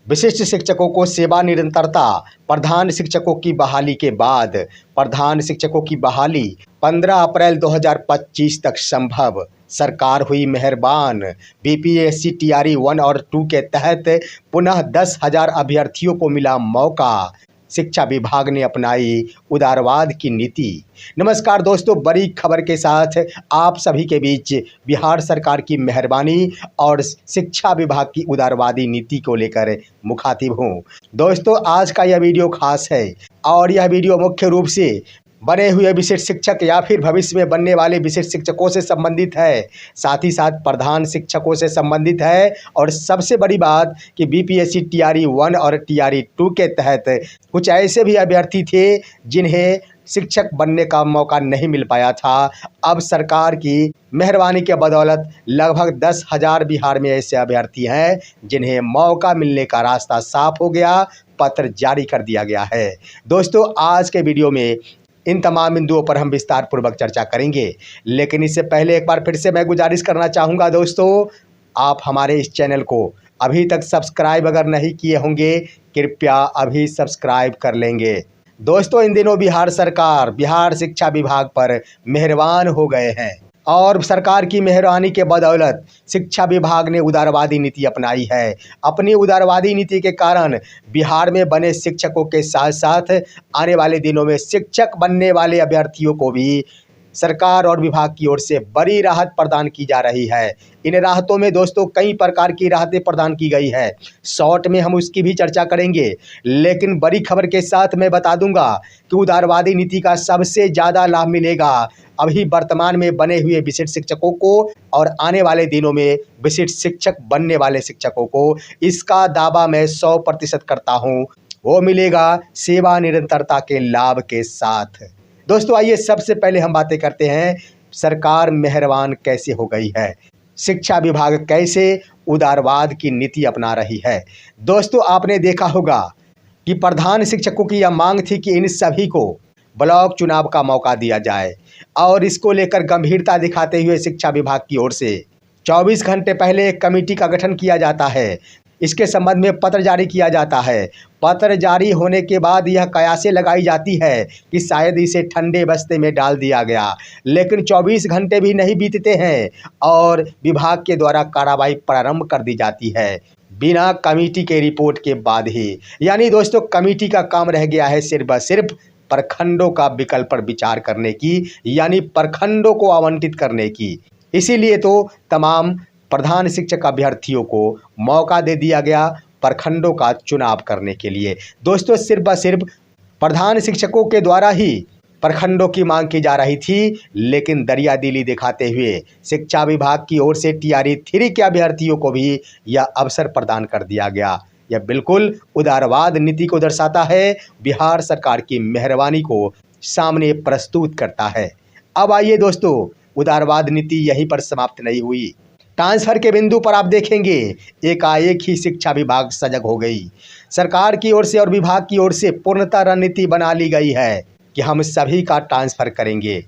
विशिष्ट शिक्षकों को सेवा निरंतरता। प्रधान शिक्षकों की बहाली के बाद प्रधान शिक्षकों की बहाली 15 अप्रैल 2025 तक संभव। सरकार हुई मेहरबान। बीपीएससी टीआरई 1 और 2 के तहत पुनः 10,000 अभ्यर्थियों को मिला मौका। शिक्षा विभाग ने अपनाई उदारवाद की नीति। नमस्कार दोस्तों, बड़ी खबर के साथ आप सभी के बीच बिहार सरकार की मेहरबानी और शिक्षा विभाग की उदारवादी नीति को लेकर मुखातिब हूँ। दोस्तों, आज का यह वीडियो खास है और यह वीडियो मुख्य रूप से बने हुए विशिष्ट शिक्षक या फिर भविष्य में बनने वाले विशिष्ट शिक्षकों से संबंधित है, साथ ही साथ प्रधान शिक्षकों से संबंधित है। और सबसे बड़ी बात कि बीपीएससी टीआरई 1 और टीआरई 2 के तहत कुछ ऐसे भी अभ्यर्थी थे जिन्हें शिक्षक बनने का मौका नहीं मिल पाया था। अब सरकार की मेहरबानी के बदौलत लगभग 10,000 बिहार में ऐसे अभ्यर्थी हैं जिन्हें मौका मिलने का रास्ता साफ हो गया, पत्र जारी कर दिया गया है। दोस्तों, आज के वीडियो में इन तमाम बिंदुओं पर हम विस्तार पूर्वक चर्चा करेंगे, लेकिन इससे पहले एक बार फिर से मैं गुजारिश करना चाहूँगा दोस्तों, आप हमारे इस चैनल को अभी तक सब्सक्राइब अगर नहीं किए होंगे, कृपया अभी सब्सक्राइब कर लेंगे। दोस्तों, इन दिनों बिहार सरकार बिहार शिक्षा विभाग पर मेहरबान हो गए हैं और सरकार की मेहरबानी के बदौलत शिक्षा विभाग ने उदारवादी नीति अपनाई है। अपनी उदारवादी नीति के कारण बिहार में बने शिक्षकों के साथ साथ आने वाले दिनों में शिक्षक बनने वाले अभ्यर्थियों को भी सरकार और विभाग की ओर से बड़ी राहत प्रदान की जा रही है। इन राहतों में दोस्तों कई प्रकार की राहतें प्रदान की गई है। शॉर्ट में हम उसकी भी चर्चा करेंगे, लेकिन बड़ी खबर के साथ मैं बता दूंगा कि उदारवादी नीति का सबसे ज़्यादा लाभ मिलेगा अभी वर्तमान में बने हुए विशिष्ट शिक्षकों को और आने वाले दिनों में विशिष्ट शिक्षक बनने वाले शिक्षकों को। इसका दावा मैं 100% करता हूँ, वो मिलेगा सेवा निरंतरता के लाभ के साथ। दोस्तों, आइए सबसे पहले हम बातें करते हैं सरकार मेहरबान कैसे हो गई है, शिक्षा विभाग कैसे उदारवाद की नीति अपना रही है। दोस्तों, आपने देखा होगा कि प्रधान शिक्षकों की यह मांग थी कि इन सभी को ब्लॉक चुनाव का मौका दिया जाए और इसको लेकर गंभीरता दिखाते हुए शिक्षा विभाग की ओर से 24 घंटे पहले एक कमेटी का गठन किया जाता है। इसके संबंध में पत्र जारी किया जाता है। पत्र जारी होने के बाद यह कयासें लगाई जाती है कि शायद इसे ठंडे बस्ते में डाल दिया गया, लेकिन 24 घंटे भी नहीं बीतते हैं और विभाग के द्वारा कार्रवाई प्रारंभ कर दी जाती है बिना कमेटी के रिपोर्ट के बाद ही। यानी दोस्तों, कमेटी का काम रह गया है सिर्फ व सिर्फ प्रखंडों का विकल्प पर विचार करने की, यानी प्रखंडों को आवंटित करने की। इसीलिए तो तमाम प्रधान शिक्षक अभ्यर्थियों को मौका दे दिया गया प्रखंडों का चुनाव करने के लिए। दोस्तों, सिर्फ व सिर्फ प्रधान शिक्षकों के द्वारा ही प्रखंडों की मांग की जा रही थी, लेकिन दरियादिली दिखाते हुए शिक्षा विभाग की ओर से टीआरई 3 के अभ्यर्थियों को भी यह अवसर प्रदान कर दिया गया। यह बिल्कुल उदारवाद नीति को दर्शाता है, बिहार सरकार की मेहरबानी को सामने प्रस्तुत करता है। अब आइए दोस्तों, उदारवाद नीति यहीं पर समाप्त नहीं हुई। ट्रांसफर के बिंदु पर आप देखेंगे एकाएक ही शिक्षा विभाग सजग हो गई। सरकार की ओर से और विभाग की ओर से पूर्णतः रणनीति बना ली गई है कि हम सभी का ट्रांसफ़र करेंगे।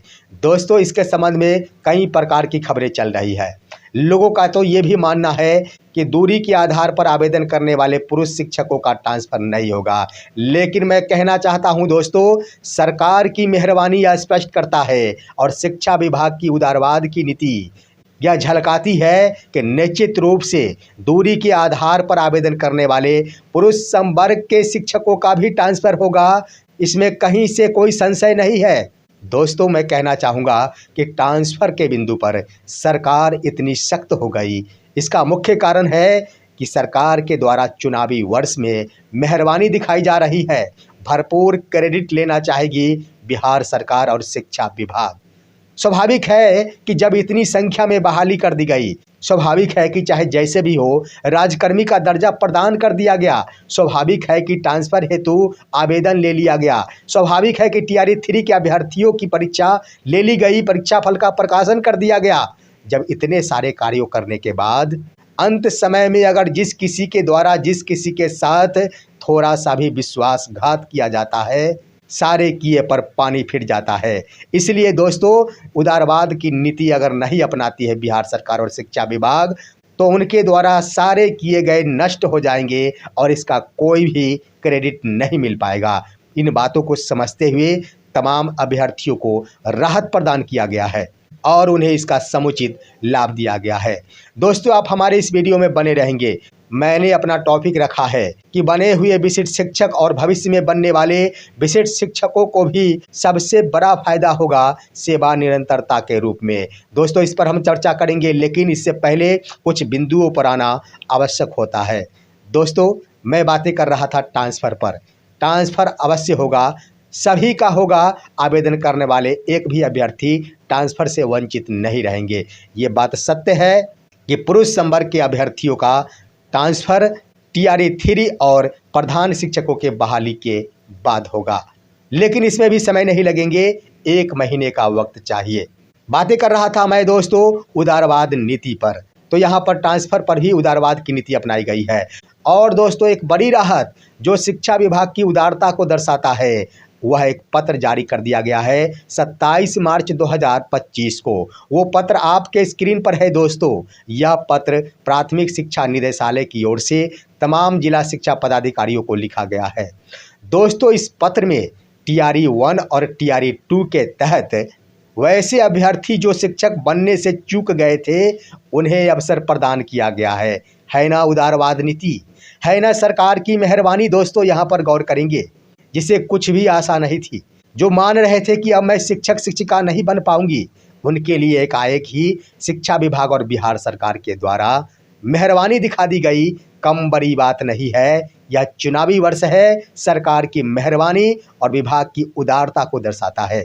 दोस्तों, इसके संबंध में कई प्रकार की खबरें चल रही है। लोगों का तो ये भी मानना है कि दूरी के आधार पर आवेदन करने वाले पुरुष शिक्षकों का ट्रांसफ़र नहीं होगा, लेकिन मैं कहना चाहता हूं दोस्तों, सरकार की मेहरबानी यह स्पष्ट करता है और शिक्षा विभाग की उदारवाद की नीति यह झलकाती है कि निश्चित रूप से दूरी के आधार पर आवेदन करने वाले पुरुष संवर्ग के शिक्षकों का भी ट्रांसफ़र होगा। इसमें कहीं से कोई संशय नहीं है। दोस्तों, मैं कहना चाहूँगा कि ट्रांसफ़र के बिंदु पर सरकार इतनी सख्त हो गई, इसका मुख्य कारण है कि सरकार के द्वारा चुनावी वर्ष में मेहरबानी दिखाई जा रही है। भरपूर क्रेडिट लेना चाहेगी बिहार सरकार और शिक्षा विभाग। स्वाभाविक है कि जब इतनी संख्या में बहाली कर दी गई, स्वाभाविक है कि चाहे जैसे भी हो राजकर्मी का दर्जा प्रदान कर दिया गया, स्वाभाविक है कि ट्रांसफ़र हेतु आवेदन ले लिया गया, स्वाभाविक है कि टीआरई 3 के अभ्यर्थियों की परीक्षा ले ली गई, परीक्षा फल का प्रकाशन कर दिया गया। जब इतने सारे कार्यों करने के बाद अंत समय में अगर जिस किसी के द्वारा जिस किसी के साथ थोड़ा सा भी विश्वासघात किया जाता है, सारे किए पर पानी फिर जाता है। इसलिए दोस्तों, उदारवाद की नीति अगर नहीं अपनाती है बिहार सरकार और शिक्षा विभाग, तो उनके द्वारा सारे किए गए नष्ट हो जाएंगे और इसका कोई भी क्रेडिट नहीं मिल पाएगा। इन बातों को समझते हुए तमाम अभ्यर्थियों को राहत प्रदान किया गया है और उन्हें इसका समुचित लाभ दिया गया है। दोस्तों, आप हमारे इस वीडियो में बने रहेंगे। मैंने अपना टॉपिक रखा है कि बने हुए विशिष्ट शिक्षक और भविष्य में बनने वाले विशिष्ट शिक्षकों को भी सबसे बड़ा फायदा होगा सेवा निरंतरता के रूप में। दोस्तों, इस पर हम चर्चा करेंगे, लेकिन इससे पहले कुछ बिंदुओं पर आना आवश्यक होता है। दोस्तों, मैं बातें कर रहा था ट्रांसफ़र पर। ट्रांसफ़र अवश्य होगा, सभी का होगा। आवेदन करने वाले एक भी अभ्यर्थी ट्रांसफ़र से वंचित नहीं रहेंगे। ये बात सत्य है कि पुरुष संवर्ग के अभ्यर्थियों का ट्रांसफ़र TRA 3 और प्रधान शिक्षकों के बहाली के बाद होगा, लेकिन इसमें भी समय नहीं लगेंगे, 1 महीने का वक्त चाहिए। बातें कर रहा था मैं दोस्तों उदारवाद नीति पर। तो यहाँ पर ट्रांसफ़र पर भी उदारवाद की नीति अपनाई गई है। और दोस्तों, एक बड़ी राहत जो शिक्षा विभाग की उदारता को दर्शाता है, वह एक पत्र जारी कर दिया गया है 27 मार्च 2025 को। वो पत्र आपके स्क्रीन पर है दोस्तों। यह पत्र प्राथमिक शिक्षा निदेशालय की ओर से तमाम जिला शिक्षा पदाधिकारियों को लिखा गया है। दोस्तों, इस पत्र में TRA 1 और TRA 2 के तहत वैसे अभ्यर्थी जो शिक्षक बनने से चूक गए थे, उन्हें अवसर प्रदान किया गया है। है ना उदारवाद नीति, है ना सरकार की मेहरबानी। दोस्तों, यहाँ पर गौर करेंगे, जिसे कुछ भी आशा नहीं थी, जो मान रहे थे कि अब मैं शिक्षक शिक्षिका नहीं बन पाऊंगी, उनके लिए एकाएक ही शिक्षा विभाग और बिहार सरकार के द्वारा मेहरबानी दिखा दी गई। कम बड़ी बात नहीं है, यह चुनावी वर्ष है। सरकार की मेहरबानी और विभाग की उदारता को दर्शाता है।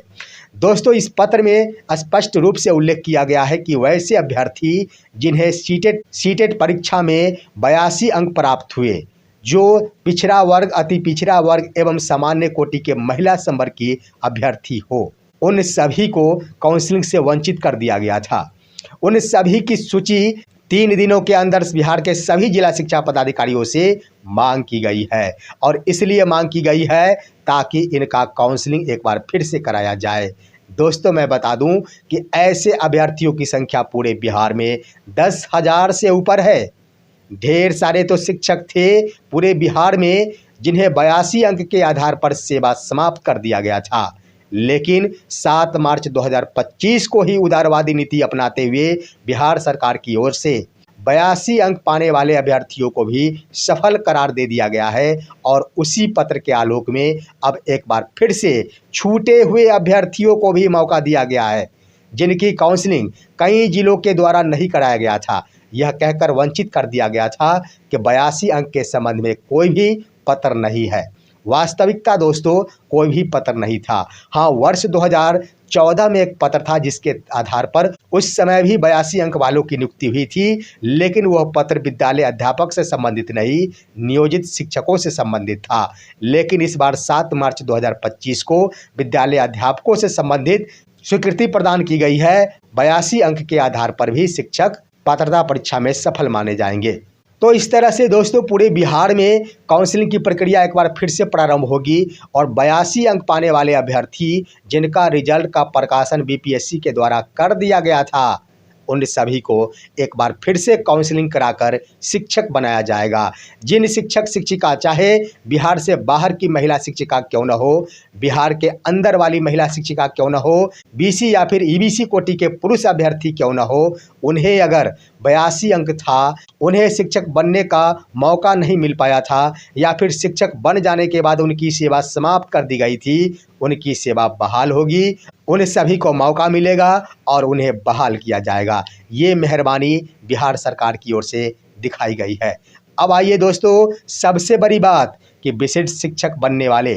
दोस्तों, इस पत्र में स्पष्ट रूप से उल्लेख किया गया है कि वैसे अभ्यर्थी जिन्हें सीटेट परीक्षा में 82 अंक प्राप्त हुए, जो पिछड़ा वर्ग, अति पिछड़ा वर्ग एवं सामान्य कोटि के महिला संवर्ग की अभ्यर्थी हो, उन सभी को काउंसलिंग से वंचित कर दिया गया था। उन सभी की सूची 3 दिनों के अंदर बिहार के सभी जिला शिक्षा पदाधिकारियों से मांग की गई है, और इसलिए मांग की गई है ताकि इनका काउंसलिंग एक बार फिर से कराया जाए। दोस्तों, मैं बता दूं कि ऐसे अभ्यर्थियों की संख्या पूरे बिहार में 10,000 से ऊपर है। ढेर सारे तो शिक्षक थे पूरे बिहार में जिन्हें 82 अंक के आधार पर सेवा समाप्त कर दिया गया था, लेकिन 7 मार्च 2025 को ही उदारवादी नीति अपनाते हुए बिहार सरकार की ओर से 82 अंक पाने वाले अभ्यर्थियों को भी सफल करार दे दिया गया है। और उसी पत्र के आलोक में अब एक बार फिर से छूटे हुए अभ्यर्थियों को भी मौका दिया गया है, जिनकी काउंसलिंग कई जिलों के द्वारा नहीं कराया गया था। यह कहकर वंचित कर दिया गया था कि 82 अंक के संबंध में कोई भी पत्र नहीं है। वास्तविकता दोस्तों, कोई भी पत्र नहीं था। हाँ, वर्ष 2014 में एक पत्र था जिसके आधार पर उस समय भी 82 अंक वालों की नियुक्ति हुई थी, लेकिन वह पत्र विद्यालय अध्यापक से संबंधित नहीं, नियोजित शिक्षकों से संबंधित था। लेकिन इस बार 7 मार्च 2025 को विद्यालय अध्यापकों से संबंधित स्वीकृति प्रदान की गई है। 82 अंक के आधार पर भी शिक्षक पात्रता परीक्षा में सफल माने जाएंगे। तो इस तरह से दोस्तों पूरे बिहार में काउंसलिंग की प्रक्रिया एक बार फिर से प्रारंभ होगी और 82 अंक पाने वाले अभ्यर्थी जिनका रिजल्ट का प्रकाशन BPSC के द्वारा कर दिया गया था, उन सभी को एक बार फिर से काउंसलिंग कराकर शिक्षक बनाया जाएगा। जिन शिक्षक शिक्षिका, चाहे बिहार से बाहर की महिला शिक्षिका क्यों न हो, बिहार के अंदर वाली महिला शिक्षिका क्यों न हो, BC या फिर EBC कोटि के पुरुष अभ्यर्थी क्यों न हो, उन्हें अगर 82 अंक था, उन्हें शिक्षक बनने का मौका नहीं मिल पाया था, या फिर शिक्षक बन जाने के बाद उनकी सेवा समाप्त कर दी गई थी, उनकी सेवा बहाल होगी। उन सभी को मौका मिलेगा और उन्हें बहाल किया जाएगा। ये मेहरबानी बिहार सरकार की ओर से दिखाई गई है। अब आइए दोस्तों, सबसे बड़ी बात कि विशिष्ट शिक्षक बनने वाले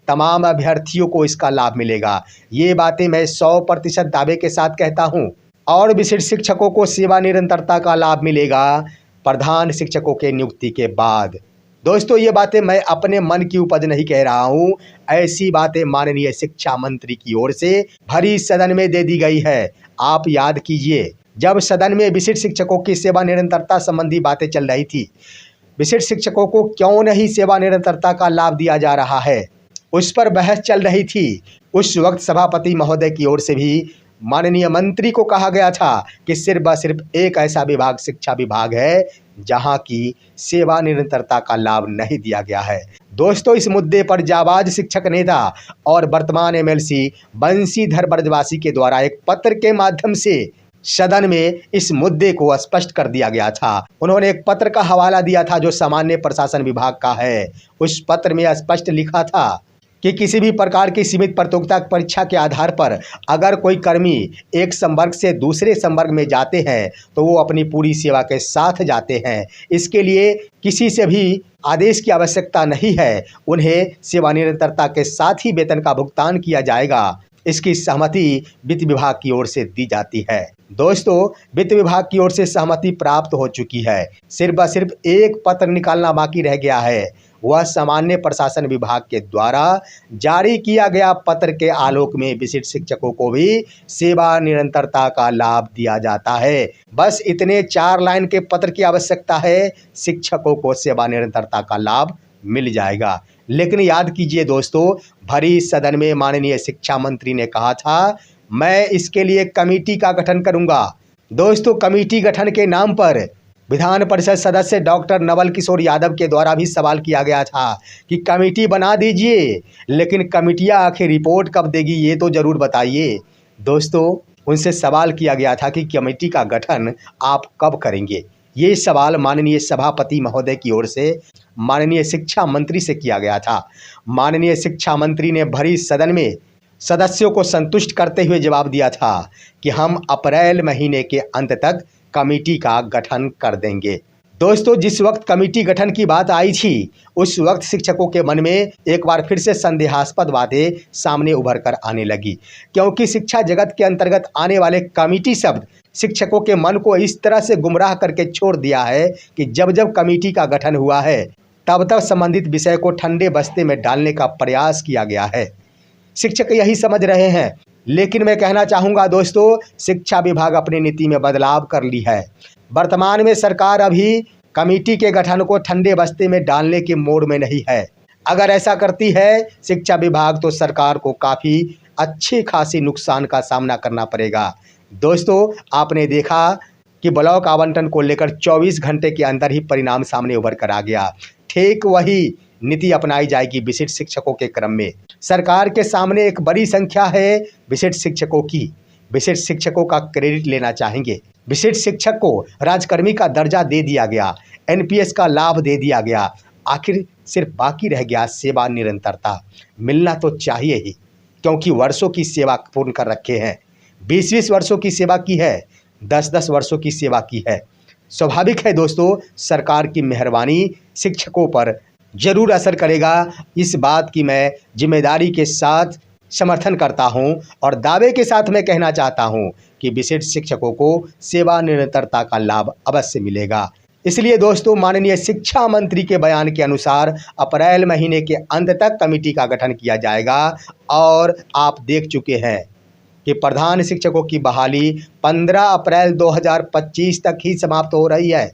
तमाम अभ्यर्थियों को इसका लाभ मिलेगा। ये बातें मैं 100% दावे के साथ कहता हूँ। और विशिष्ट शिक्षकों को सेवा निरंतरता का लाभ मिलेगा प्रधान शिक्षकों के नियुक्ति के बाद। दोस्तों, ये बातें मैं अपने मन की उपज नहीं कह रहा हूँ, ऐसी बातें माननीय शिक्षा मंत्री की ओर से भरी सदन में दे दी गई है। आप याद कीजिए, जब सदन में विशिष्ट शिक्षकों की सेवा निरंतरता संबंधी बातें चल रही थी, विशिष्ट शिक्षकों को क्यों नहीं सेवा निरंतरता का लाभ दिया जा रहा है, उस पर बहस चल रही थी। उस वक्त सभापति महोदय की ओर से भी माननीय मंत्री को कहा गया था कि सिर्फ व सिर्फ एक ऐसा विभाग शिक्षा विभाग है जहां की सेवा निरंतरता का लाभ नहीं दिया गया है। दोस्तों, इस मुद्दे पर जाबाज शिक्षक नेता और वर्तमान एमएलसी बंशीधर ब्रजवासी के द्वारा एक पत्र के माध्यम से सदन में इस मुद्दे को स्पष्ट कर दिया गया था। उन्होंने एक पत्र का हवाला दिया था जो सामान्य प्रशासन विभाग का है। उस पत्र में स्पष्ट लिखा था कि किसी भी प्रकार की सीमित प्रतियोगिता परीक्षा के आधार पर अगर कोई कर्मी एक संवर्ग से दूसरे संवर्ग में जाते हैं तो वो अपनी पूरी सेवा के साथ जाते हैं। इसके लिए किसी से भी आदेश की आवश्यकता नहीं है। उन्हें सेवा निरंतरता के साथ ही वेतन का भुगतान किया जाएगा। इसकी सहमति वित्त विभाग की ओर से दी जाती है। दोस्तों, वित्त विभाग की ओर से सहमति प्राप्त हो चुकी है। सिर्फ व सिर्फ एक पत्र निकालना बाकी रह गया है। वह सामान्य प्रशासन विभाग के द्वारा जारी किया गया पत्र के आलोक में विशिष्ट शिक्षकों को भी सेवा निरंतरता का लाभ दिया जाता है। बस इतने 4 लाइन के पत्र की आवश्यकता है, शिक्षकों को सेवा निरंतरता का लाभ मिल जाएगा। लेकिन याद कीजिए दोस्तों, भरी सदन में माननीय शिक्षा मंत्री ने कहा था मैं इसके लिए कमेटी का गठन करूंगा। दोस्तों, कमेटी गठन के नाम पर विधान परिषद सदस्य डॉक्टर नवल किशोर यादव के द्वारा भी सवाल किया गया था कि कमेटी बना दीजिए, लेकिन कमेटियां आखिर रिपोर्ट कब देगी ये तो जरूर बताइए। दोस्तों, उनसे सवाल किया गया था कि कमेटी का गठन आप कब करेंगे। ये सवाल माननीय सभापति महोदय की ओर से माननीय शिक्षा मंत्री से किया गया था। माननीय शिक्षा मंत्री ने भरी सदन में सदस्यों को संतुष्ट करते हुए जवाब दिया था कि हम अप्रैल महीने के अंत तक कमेटी का गठन कर देंगे। दोस्तों, जिस वक्त कमेटी गठन की बात आई थी उस वक्त शिक्षकों के मन में एक बार फिर से संदेहास्पद बातें सामने उभर कर आने लगी, क्योंकि शिक्षा जगत के अंतर्गत आने वाले कमेटी शब्द शिक्षकों के मन को इस तरह से गुमराह करके छोड़ दिया है कि जब जब कमेटी का गठन हुआ है तब तक संबंधित विषय को ठंडे बस्ते में डालने का प्रयास किया गया है। शिक्षक यही समझ रहे हैं, लेकिन मैं कहना चाहूँगा दोस्तों, शिक्षा विभाग अपनी नीति में बदलाव कर ली है। वर्तमान में सरकार अभी कमेटी के गठन को ठंडे बस्ते में डालने के मोड में नहीं है। अगर ऐसा करती है शिक्षा विभाग तो सरकार को काफ़ी अच्छी खासी नुकसान का सामना करना पड़ेगा। दोस्तों, आपने देखा कि ब्लॉक आवंटन को लेकर 24 घंटे के अंदर ही परिणाम सामने उभर कर आ गया। ठीक वही नीति अपनाई जाएगी विशिष्ट शिक्षकों के क्रम में। सरकार के सामने एक बड़ी संख्या है विशिष्ट शिक्षकों की। विशिष्ट शिक्षकों का क्रेडिट लेना चाहेंगे। विशिष्ट शिक्षक को राजकर्मी का दर्जा दे दिया गया, एनपीएस का लाभ दे दिया गया। आखिर सिर्फ बाकी रह गया सेवा निरंतरता। मिलना तो चाहिए ही, क्योंकि वर्षों की सेवा पूर्ण कर रखे हैं। 20-20 वर्षों की सेवा की है, 10-10 वर्षों की सेवा की है। स्वाभाविक है दोस्तों, सरकार की मेहरबानी शिक्षकों पर जरूर असर करेगा। इस बात की मैं जिम्मेदारी के साथ समर्थन करता हूं और दावे के साथ मैं कहना चाहता हूं कि विशिष्ट शिक्षकों को सेवा निरंतरता का लाभ अवश्य मिलेगा। इसलिए दोस्तों, माननीय शिक्षा मंत्री के बयान के अनुसार अप्रैल महीने के अंत तक कमेटी का गठन किया जाएगा। और आप देख चुके हैं कि प्रधान शिक्षकों की बहाली 15 अप्रैल 2025 तक ही समाप्त हो रही है।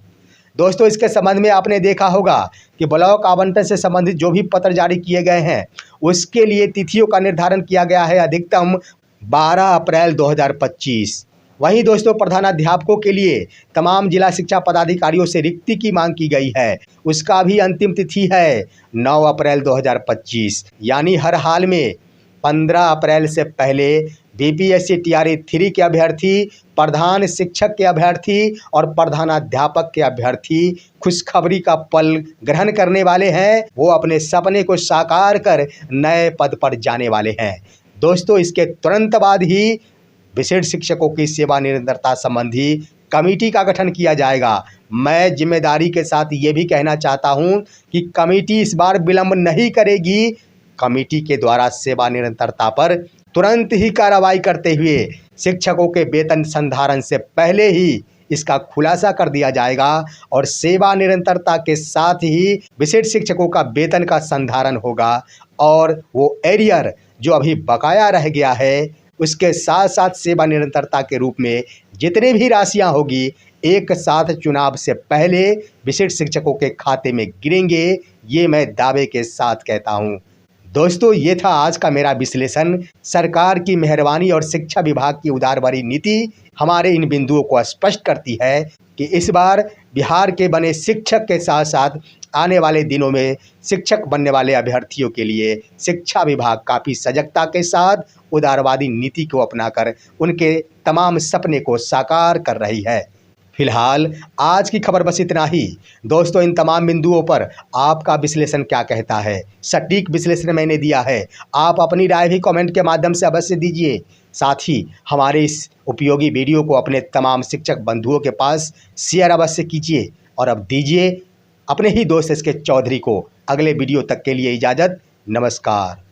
दोस्तों, इसके संबंध में आपने देखा होगा कि ब्लॉक आवंटन से संबंधित जो भी पत्र जारी किए गए हैं उसके लिए तिथियों का निर्धारण किया गया है अधिकतम 12 अप्रैल 2025। वहीं दोस्तों, प्रधानाध्यापकों के लिए तमाम जिला शिक्षा पदाधिकारियों से रिक्ति की मांग की गई है। उसका भी अंतिम तिथि है 9 अप्रैल 2025। यानी हर हाल में 15 अप्रैल से पहले बीपीएससी टीआरई 3 के अभ्यर्थी, प्रधान शिक्षक के अभ्यर्थी और प्रधानाध्यापक के अभ्यर्थी खुशखबरी का पल ग्रहण करने वाले हैं। वो अपने सपने को साकार कर नए पद पर जाने वाले हैं। दोस्तों, इसके तुरंत बाद ही विशिष्ट शिक्षकों की सेवा निरंतरता संबंधी कमेटी का गठन किया जाएगा। मैं जिम्मेदारी के साथ ये भी कहना चाहता हूँ कि कमेटी इस बार विलंब नहीं करेगी। कमेटी के द्वारा सेवा निरंतरता पर तुरंत ही कार्रवाई करते हुए शिक्षकों के वेतन संधारण से पहले ही इसका खुलासा कर दिया जाएगा और सेवा निरंतरता के साथ ही विशिष्ट शिक्षकों का वेतन का संधारण होगा। और वो एरियर जो अभी बकाया रह गया है उसके साथ साथ सेवा निरंतरता के रूप में जितने भी राशियां होगी एक साथ चुनाव से पहले विशिष्ट शिक्षकों के खाते में गिरेंगे। ये मैं दावे के साथ कहता हूँ। दोस्तों, ये था आज का मेरा विश्लेषण। सरकार की मेहरबानी और शिक्षा विभाग की उदार भरी नीति हमारे इन बिंदुओं को स्पष्ट करती है कि इस बार बिहार के बने शिक्षक के साथ साथ आने वाले दिनों में शिक्षक बनने वाले अभ्यर्थियों के लिए शिक्षा विभाग काफ़ी सजगता के साथ उदारवादी नीति को अपनाकर उनके तमाम सपने को साकार कर रही है। फिलहाल आज की खबर बस इतना ही। दोस्तों, इन तमाम बिंदुओं पर आपका विश्लेषण क्या कहता है? सटीक विश्लेषण मैंने दिया है, आप अपनी राय भी कमेंट के माध्यम से अवश्य दीजिए। साथ ही हमारे इस उपयोगी वीडियो को अपने तमाम शिक्षक बंधुओं के पास शेयर अवश्य कीजिए और अब दीजिए अपने ही दोस्त एसके चौधरी को अगले वीडियो तक के लिए इजाज़त। नमस्कार।